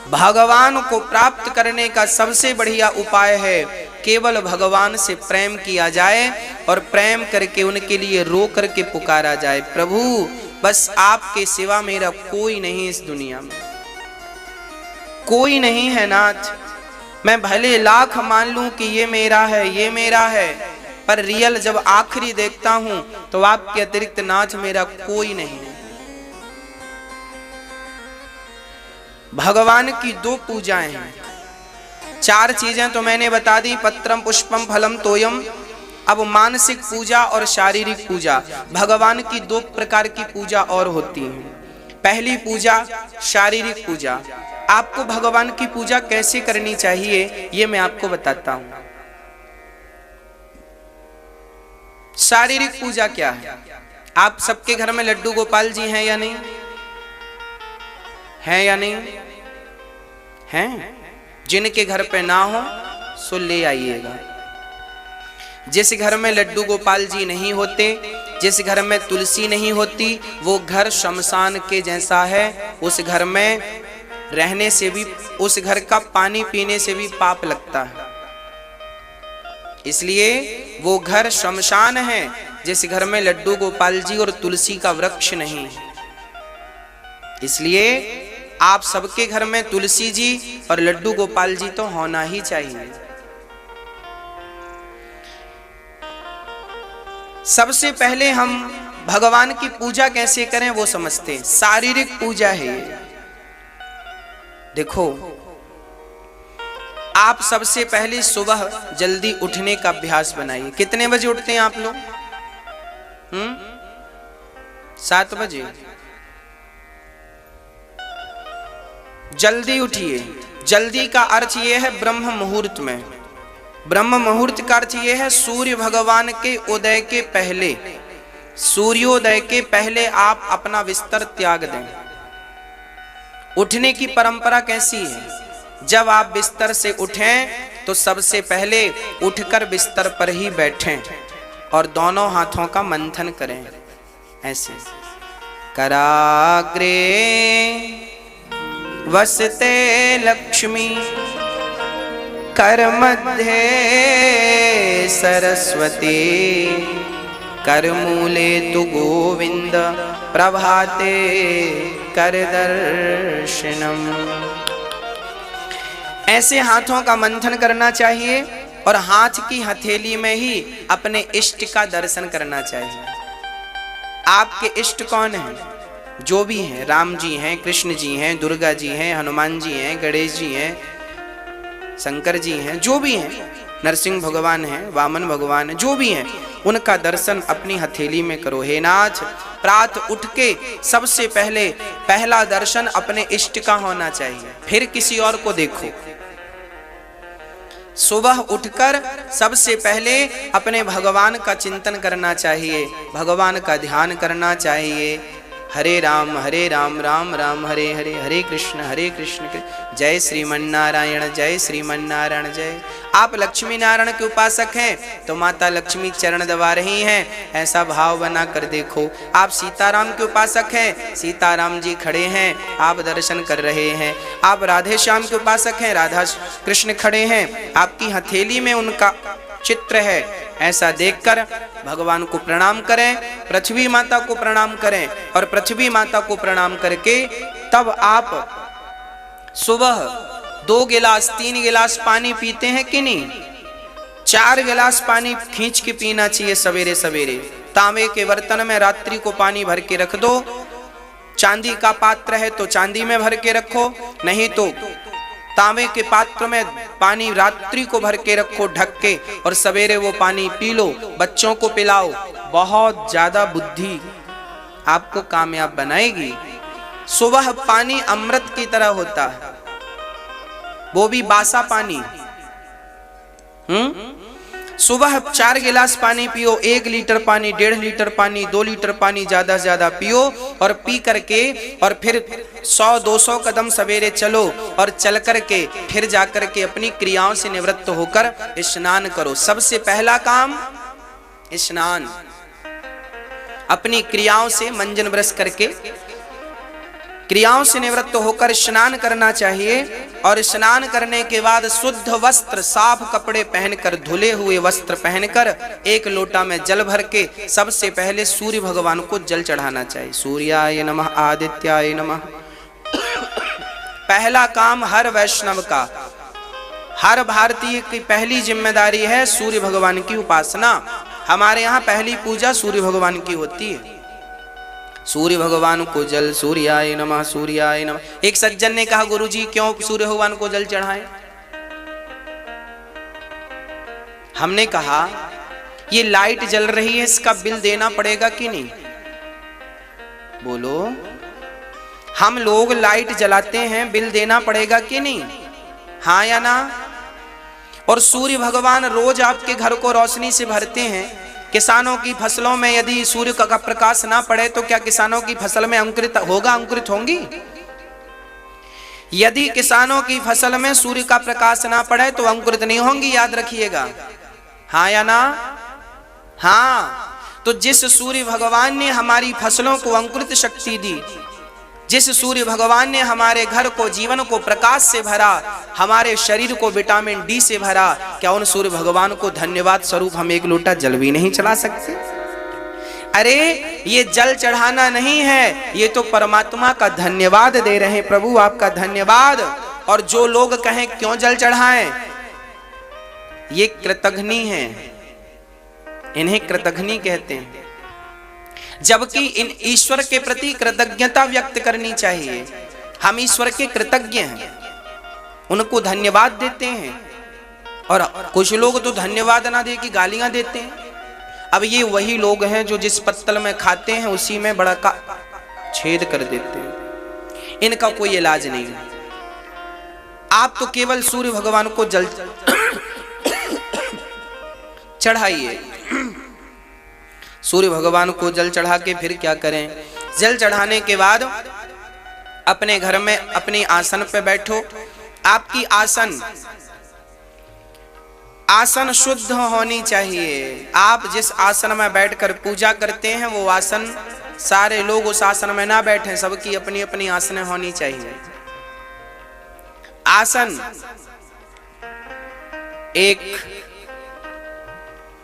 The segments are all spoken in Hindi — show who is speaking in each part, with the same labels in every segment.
Speaker 1: भगवान को प्राप्त करने का सबसे बढ़िया उपाय है केवल भगवान से प्रेम किया जाए और प्रेम करके उनके लिए रो करके पुकारा जाए, प्रभु बस आपके सिवा मेरा कोई नहीं इस दुनिया में, कोई नहीं है नाथ। मैं भले लाख मान लूं कि ये मेरा है, ये मेरा है, पर रियल जब आखिरी देखता हूं तो आपके अतिरिक्त नाथ मेरा कोई नहीं है। भगवान की दो पूजाएं हैं, चार चीजें तो मैंने बता दी, पत्रम पुष्पम फलम तोयम। अब मानसिक पूजा और शारीरिक पूजा, भगवान की दो प्रकार की पूजा और होती है। पहली पूजा शारीरिक पूजा। आपको भगवान की पूजा कैसे करनी चाहिए ये मैं आपको बताता हूं। शारीरिक पूजा क्या है? आप सबके घर में लड्डू गोपाल जी हैं या नहीं? हैं या नहीं? हैं? जिनके घर पे ना हो सो ले आइएगा। जिस घर में लड्डू गोपाल जी नहीं होते, जिस घर में तुलसी नहीं होती, वो घर शमशान के जैसा है। उस घर में रहने से भी, उस घर का पानी पीने से भी पाप लगता है। इसलिए वो घर शमशान है जिस घर में लड्डू गोपाल जी और तुलसी का वृक्ष नहीं है। इसलिए आप सबके घर में तुलसी जी और लड्डू गोपाल जी तो होना ही चाहिए। सबसे पहले हम भगवान की पूजा कैसे करें वो समझते हैं। शारीरिक पूजा है ये। देखो, आप सबसे पहले सुबह जल्दी उठने का अभ्यास बनाइए। कितने बजे उठते हैं आप लोग? 7 बजे। जल्दी उठिए। जल्दी का अर्थ यह है ब्रह्म मुहूर्त में। ब्रह्म मुहूर्त का अर्थ यह है सूर्य भगवान के उदय के पहले, सूर्योदय के पहले आप अपना बिस्तर त्याग दें। उठने की परंपरा कैसी है? जब आप बिस्तर से उठें तो सबसे पहले उठकर बिस्तर पर ही बैठें और दोनों हाथों का मंथन करें ऐसे। कराग्रे वसते लक्ष्मी कर मध्ये सरस्वती करमूले तु गोविंद प्रभाते कर दर्शनम। ऐसे हाथों का मंथन करना चाहिए और हाथ की हथेली में ही अपने इष्ट का दर्शन करना चाहिए। आपके इष्ट कौन हैं? जो भी हैं, राम जी हैं, कृष्ण जी हैं, दुर्गा जी हैं, हनुमान जी हैं, गणेश जी हैं, शंकर जी हैं, जो भी हैं, नरसिंह भगवान हैं, वामन भगवान हैं, जो भी हैं, उनका दर्शन अपनी हथेली में करो। हे नाथ, प्रातः उठ के सबसे पहले पहला दर्शन अपने इष्ट का होना चाहिए, फिर किसी और को देखो। सुबह उठकर सबसे पहले अपने भगवान का चिंतन करना चाहिए, भगवान का ध्यान करना चाहिए। हरे राम राम राम हरे हरे, हरे कृष्ण जय श्रीमन्नारायण जय श्रीमन्नारायण जय। आप लक्ष्मी नारायण के उपासक हैं तो माता लक्ष्मी चरण दबा रही हैं, ऐसा भाव बना कर देखो। आप सीताराम के उपासक हैं, सीताराम जी खड़े हैं, आप दर्शन कर रहे हैं। आप राधे श्याम के उपासक हैं, राधा कृष्ण खड़े हैं, आपकी हथेली में उनका चित्र है, ऐसा देखकर भगवान को प्रणाम करें, पृथ्वी माता को प्रणाम करें और पृथ्वी माता को प्रणाम करके तब आप सुबह 2 गिलास 3 गिलास पानी पीते हैं कि नहीं? 4 गिलास पानी खींच के पीना चाहिए सवेरे सवेरे। तांबे के बर्तन में रात्रि को पानी भर के रख दो, चांदी का पात्र है तो चांदी में भर के रखो, नहीं तो तांबे के पात्र में पानी रात्रि को भर के रखो ढक के, और सवेरे वो पानी पी लो, बच्चों को पिलाओ। बहुत ज्यादा बुद्धि आपको कामयाब बनाएगी। सुबह पानी अमृत की तरह होता है, वो भी बासा पानी। सुबह 4 गिलास पानी पियो, 1 लीटर पानी, 1.5 लीटर पानी, 2 लीटर पानी ज्यादा से ज्यादा पियो, और पी करके और फिर 100-200 कदम सवेरे चलो, और चल करके फिर जाकर के अपनी क्रियाओं से निवृत्त होकर स्नान करो। सबसे पहला काम स्नान, अपनी क्रियाओं से मंजन ब्रश करके क्रियाओं से निवृत्त होकर स्नान करना चाहिए और स्नान करने के बाद शुद्ध वस्त्र, साफ कपड़े पहनकर, धुले हुए वस्त्र पहनकर एक लोटा में जल भर के सबसे पहले सूर्य भगवान को जल चढ़ाना चाहिए। सूर्याय नमः, आदित्याय नमः। पहला काम हर वैष्णव का, हर भारतीय की पहली जिम्मेदारी है सूर्य भगवान की उपासना। हमारे यहाँ पहली पूजा सूर्य भगवान की होती है। सूर्य भगवान को जल, सूर्याय नमः, सूर्याय नमः। एक सज्जन ने कहा, गुरुजी क्यों सूर्य भगवान को जल चढ़ाएं? हमने कहा ये लाइट जल रही है, इसका बिल देना पड़ेगा कि नहीं? बोलो, हम लोग लाइट जलाते हैं, बिल देना पड़ेगा कि नहीं? हाँ या ना? और सूर्य भगवान रोज आपके घर को रोशनी से भरते हैं। किसानों की फसलों में यदि सूर्य का प्रकाश ना पड़े तो क्या किसानों की फसल में अंकुरित होगा, अंकुरित होंगी? यदि किसानों की फसल में सूर्य का प्रकाश ना पड़े तो अंकुरित नहीं होंगी, याद रखिएगा। हाँ या ना? हाँ। तो जिस सूर्य भगवान ने हमारी फसलों को अंकुरित शक्ति दी, जिस सूर्य भगवान ने हमारे घर को, जीवन को प्रकाश से भरा, हमारे शरीर को विटामिन डी से भरा, क्या उन सूर्य भगवान को धन्यवाद स्वरूप हम एक लोटा जल भी नहीं चढ़ा सकते? अरे ये जल चढ़ाना नहीं है, ये तो परमात्मा का धन्यवाद दे रहे हैं। प्रभु आपका धन्यवाद। और जो लोग कहें क्यों जल चढ़ाएं, ये कृतघ्नी है, इन्हें कृतघ्नी कहते हैं। जबकि इन ईश्वर के प्रति कृतज्ञता व्यक्त करनी चाहिए। हम ईश्वर के कृतज्ञ हैं, उनको धन्यवाद देते हैं। और कुछ लोग तो धन्यवाद ना दे के गालियां देते हैं। अब ये वही लोग हैं जो जिस पत्तल में खाते हैं उसी में बड़ा का छेद कर देते हैं। इनका कोई इलाज नहीं है। आप तो केवल सूर्य भगवान को जल चढ़ाइए। सूर्य भगवान को जल चढ़ा के फिर क्या करें? जल चढ़ाने के बाद अपने घर में अपने आसन पे बैठो। आपकी आसन शुद्ध होनी चाहिए। आप जिस आसन में बैठकर पूजा करते हैं वो आसन, सारे लोग उस आसन में ना बैठें, सबकी अपनी अपनी आसनें होनी चाहिए। आसन एक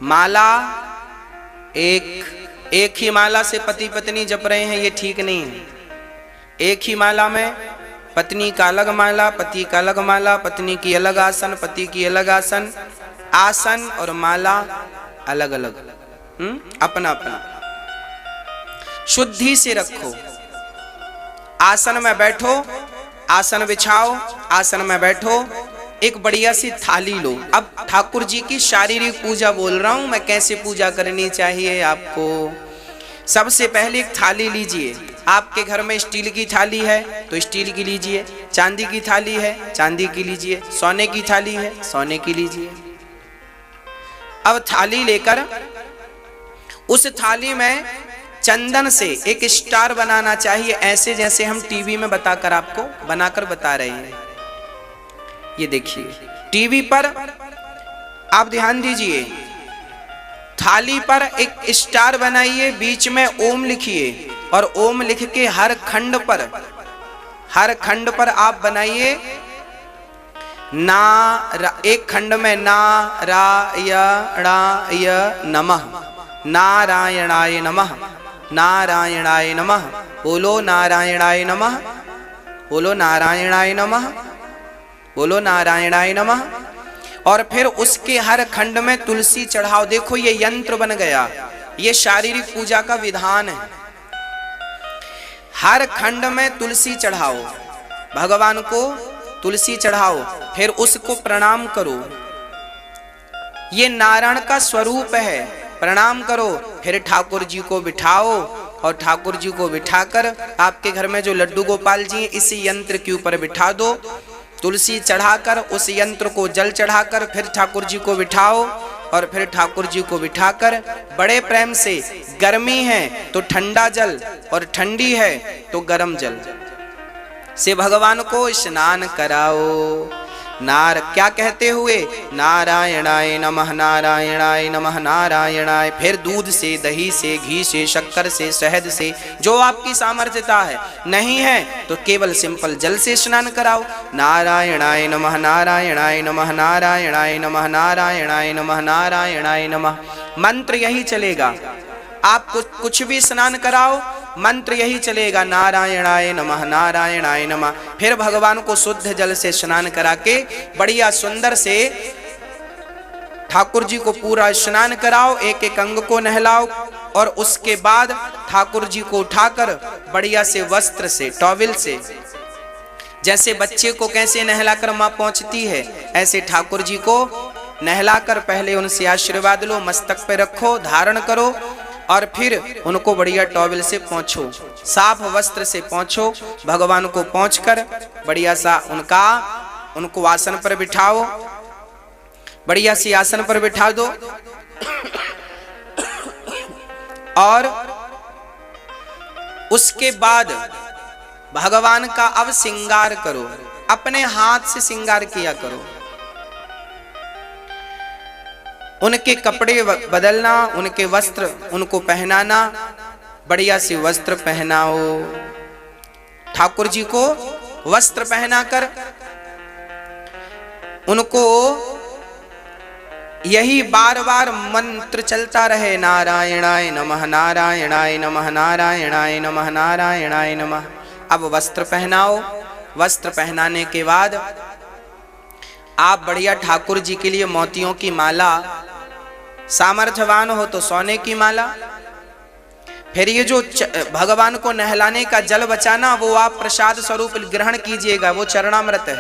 Speaker 1: माला, एक ही माला से पति पत्नी जप रहे हैं, ये ठीक नहीं है। एक ही माला में पत्नी का अलग माला, पति का अलग माला, पत्नी की अलग आसन, पति की अलग आसन। आसन और माला अलग अलग, अपना अपना। शुद्धि से रखो। आसन में बैठो, आसन बिछाओ, आसन में बैठो। एक बढ़िया सी थाली लो। अब ठाकुर जी की शारीरिक पूजा बोल रहा हूं मैं, कैसे पूजा करनी चाहिए आपको। सबसे पहले एक थाली लीजिए। आपके घर में स्टील की थाली है तो स्टील की लीजिए, चांदी की थाली है चांदी की लीजिए, सोने की थाली है सोने की लीजिए। अब थाली लेकर उस थाली में चंदन से एक स्टार बनाना चाहिए, ऐसे जैसे हम टीवी में बताकर आपको बनाकर बता रहे हैं। ये देखिए टीवी पर आप ध्यान दीजिए। थाली पर एक स्टार बनाइए, बीच में ओम लिखिए और ओम लिख के हर खंड पर आप बनाइए एक खंड में नारायणाय नमः, नारायणाय नमः, नारायणाय नमः। बोलो नारायणाय नमः, बोलो नारायणाय नमः, बोलो नारायणाय नमः। और फिर उसके हर खंड में तुलसी चढ़ाओ। देखो ये यंत्र बन गया, ये शारीरिक पूजा का विधान है। हर खंड में तुलसी चढ़ाओ, भगवान को तुलसी चढ़ाओ, फिर उसको प्रणाम करो। ये नारायण का स्वरूप है, प्रणाम करो। फिर ठाकुर जी को बिठाओ और ठाकुर जी को बिठाकर आपके घर में जो लड्डू गोपाल जी हैं इसी यंत्र के ऊपर बिठा दो। तुलसी चढ़ाकर उस यंत्र को जल चढ़ाकर फिर ठाकुर जी को बिठाओ और फिर ठाकुर जी को बिठाकर बड़े प्रेम से, गर्मी है तो ठंडा जल और ठंडी है तो गर्म जल से भगवान को स्नान कराओ। क्या कहते हुए? नारायणाय नमः, नारायणाय नमः, नारायणाय। फिर दूध से, दही से, घी से, शक्कर से, शहद से, जो आपकी सामर्थ्यता है। नहीं है तो केवल सिंपल जल से स्नान कराओ। नारायणाय नमः, नारायणाय नमः, नारायणाय नमः, नारायणाय नमः, नारायणाय नमः। मंत्र यही चलेगा। आप कुछ भी स्नान कराओ, मंत्र यही चलेगा, नारायणाय नमः, नारायणाय नमः। फिर भगवान को शुद्ध जल से स्नान करा के बढ़िया सुंदर से ठाकुर जी को पूरा स्नान कराओ, एक एक अंग को नहलाओ। और उसके बाद ठाकुर जी को उठाकर बढ़िया से वस्त्र से, टॉवेल से, जैसे बच्चे को कैसे नहलाकर माँ पहुंचती है, ऐसे ठाकुर जी को नहलाकर पहले उनसे आशीर्वाद लो, मस्तक पे रखो, धारण करो और फिर उनको बढ़िया टॉवेल से पोंछो, साफ वस्त्र से पोंछो। भगवान को पोंछकर बढ़िया सा उनको आसन पर बिठाओ, बढ़िया सी आसन पर बिठा दो। और उसके बाद भगवान का अब श्रृंगार करो, अपने हाथ से श्रृंगार किया करो। उनके कपड़े बदलना, उनके वस्त्र उनको पहनाना, बढ़िया से वस्त्र पहनाओ। ठाकुर जी को वस्त्र पहनाकर उनको यही बार बार मंत्र चलता रहे, नारायणाय नमः, नारायणाय नमः, नारायणाय नमः, नारायणाय नमः। अब वस्त्र पहनाओ। वस्त्र पहनाने के बाद आप बढ़िया ठाकुर जी के लिए मोतियों की माला, सामर्थ्यवान हो तो सोने की माला। फिर ये जो भगवान को नहलाने का जल बचाना, वो आप प्रसाद स्वरूप ग्रहण कीजिएगा। वो चरणामृत है,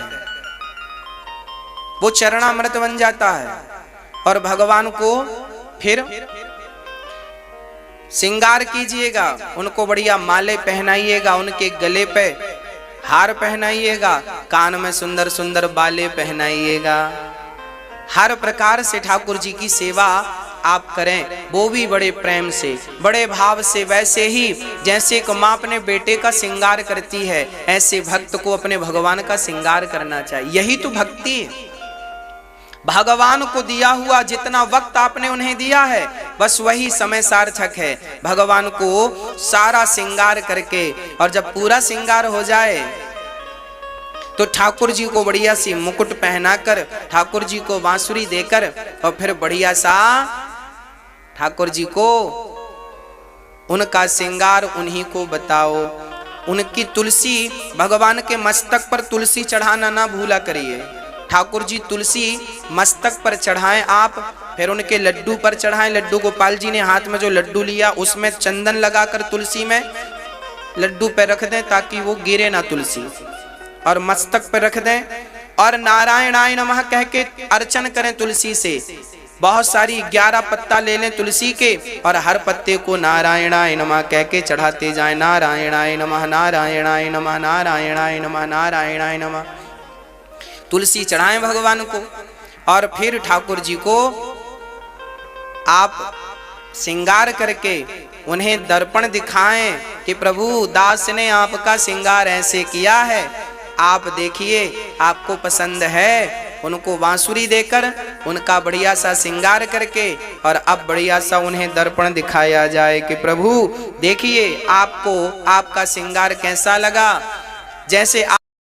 Speaker 1: वो चरणामृत बन जाता है। और भगवान को फिर श्रृंगार कीजिएगा, उनको बढ़िया माले पहनाइएगा, उनके गले पे हार पहनाइएगा, कान में सुंदर सुंदर बाले पहनाइएगा। हर प्रकार से ठाकुर जी की सेवा आप करें, वो भी बड़े प्रेम से, बड़े भाव से। वैसे ही जैसे एक माँ अपने बेटे का श्रृंगार करती है, ऐसे भक्त को अपने भगवान का श्रृंगार करना चाहिए। यही तो भक्ति है। भगवान को दिया हुआ जितना वक्त आपने उन्हें दिया है, बस वही समय सार्थक है। भगवान को सारा श्रृंगार करके, और जब पूरा श्रृंगार हो जाए तो ठाकुर जी को बढ़िया सी मुकुट पहनाकर, ठाकुर जी को बांसुरी देकर, और फिर बढ़िया सा ठाकुर जी को उनका श्रृंगार उन्हीं को बताओ। उनकी तुलसी, भगवान के मस्तक पर तुलसी चढ़ाना ना भूला करिए। ठाकुर जी तुलसी मस्तक पर चढ़ाएं आप, फिर उनके लड्डू पर चढ़ाएं। लड्डू गोपाल जी ने हाथ में जो लड्डू लिया उसमें चंदन लगाकर तुलसी में लड्डू पे रख दें ताकि वो गिरे ना तुलसी, और मस्तक पर रख दें। और नारायणाय नमः कह के अर्चन करें तुलसी से। बहुत सारी 11 पत्ता ले लें तुलसी के, और हर पत्ते को नारायणाय नमः कह के चढ़ाते जाएं। नारायणाय नमः, नारायणाय नमः, नारायणाय नमः, नारायणाय नमः। तुलसी चढ़ाएं भगवान को, और फिर ठाकुर जी को आप श्रृंगार करके उन्हें दर्पण दिखाएं कि प्रभु दास ने आपका श्रृंगार ऐसे किया है, आप देखिए आपको पसंद है। उनको बांसुरी देकर उनका बढ़िया सा श्रृंगार करके, और अब बढ़िया सा उन्हें दर्पण दिखाया जाए कि प्रभु देखिए आपको आपका श्रृंगार कैसा लगा। जैसे